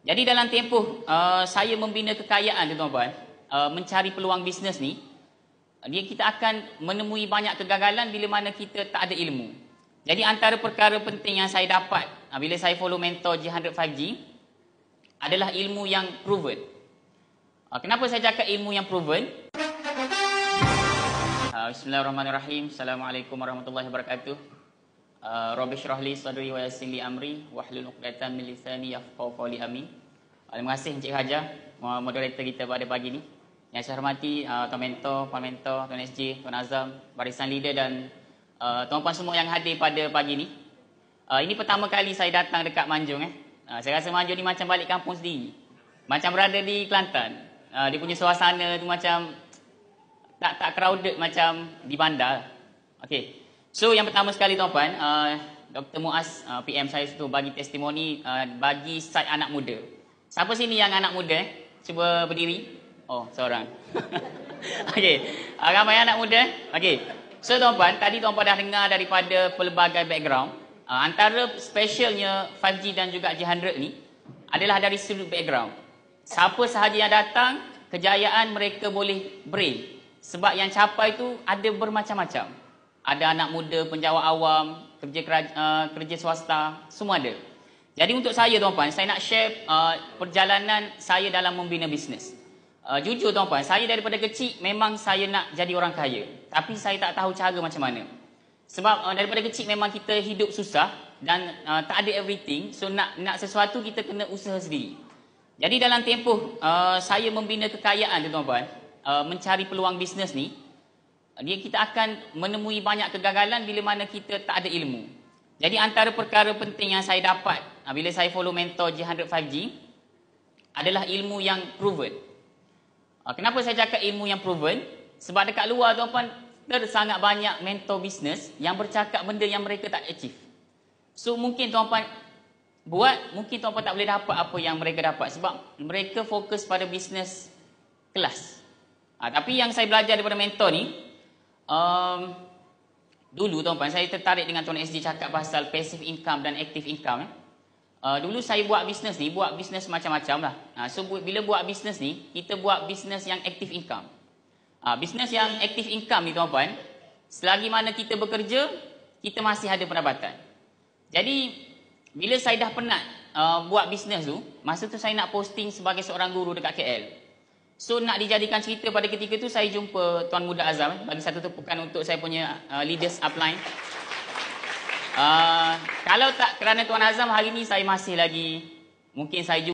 Jadi dalam tempoh saya membina kekayaan tu tuan-tuan, mencari peluang bisnes ni, kita akan menemui banyak kegagalan bila mana kita tak ada ilmu. Jadi antara perkara penting yang saya dapat bila saya follow mentor G100 5G adalah ilmu yang proven. Kenapa saya cakap ilmu yang proven? Bismillahirrahmanirrahim. Assalamualaikum warahmatullahi wabarakatuh. Rabbi shrah li sadri wa yassir li amri wahlul 'uqdatam min lisani yafqahu qawli, amin. Terima kasih Encik Hajar, moderator kita pada pagi ni. Yang saya hormati Tuan Mentor, Puan Mentor, Tuan SJ, Tuan Azam, barisan leader dan tuan-puan semua yang hadir pada pagi ni. Ini pertama kali saya datang dekat Manjung. Saya rasa Manjung ni macam balik kampung sendiri. Macam berada di Kelantan. Dia punya suasana tu macam tak crowded macam di bandar. Okey. So yang pertama sekali tuan-puan, Dr. Muaz PM saya tu bagi testimoni bagi side anak muda. Siapa sini yang anak muda? Cuba berdiri. Oh, seorang. Okey. Ramai anak muda? Okey. So tuan-puan, tadi tuan-puan dah dengar daripada pelbagai background. Antara specialnya 5G dan juga G100 ni adalah dari sudut background. Siapa sahaja yang datang, kejayaan mereka boleh brain. Sebab yang capai tu ada bermacam-macam. Ada anak muda, penjawat awam, kerja swasta, semua ada. Jadi untuk saya tuan-puan, saya nak share perjalanan saya dalam membina bisnes. Jujur tuan-puan, saya daripada kecil memang saya nak jadi orang kaya. Tapi saya tak tahu cara macam mana. Sebab daripada kecil memang kita hidup susah dan tak ada everything. So nak sesuatu kita kena usaha sendiri. Jadi dalam tempoh saya membina kekayaan tu tuan-puan, mencari peluang bisnes ni, kita akan menemui banyak kegagalan bila mana kita tak ada ilmu. Jadi antara perkara penting yang saya dapat bila saya follow mentor G100 5G adalah ilmu yang proven. Kenapa saya cakap ilmu yang proven? Sebab dekat luar tuan-puan sangat banyak mentor bisnes yang bercakap benda yang mereka tak achieve. So mungkin tuan-puan buat, mungkin tuan-puan tak boleh dapat apa yang mereka dapat sebab mereka fokus pada bisnes kelas. Tapi yang saya belajar daripada mentor ni, dulu tuan-puan saya tertarik dengan Tuan SJ cakap pasal passive income dan active income. Dulu saya buat bisnes macam-macam lah. So bila buat bisnes ni, kita buat bisnes yang active income. Bisnes yang active income ni tuan-puan, selagi mana kita bekerja, kita masih ada pendapatan. Jadi bila saya dah penat buat bisnes tu, masa tu saya nak posting sebagai seorang guru dekat KL. So nak dijadikan cerita pada ketika tu saya jumpa Tuan Muda Azam. Bagi satu tepukan untuk saya punya leaders upline. Kalau tak kerana Tuan Azam, hari ni saya masih lagi, mungkin saya juga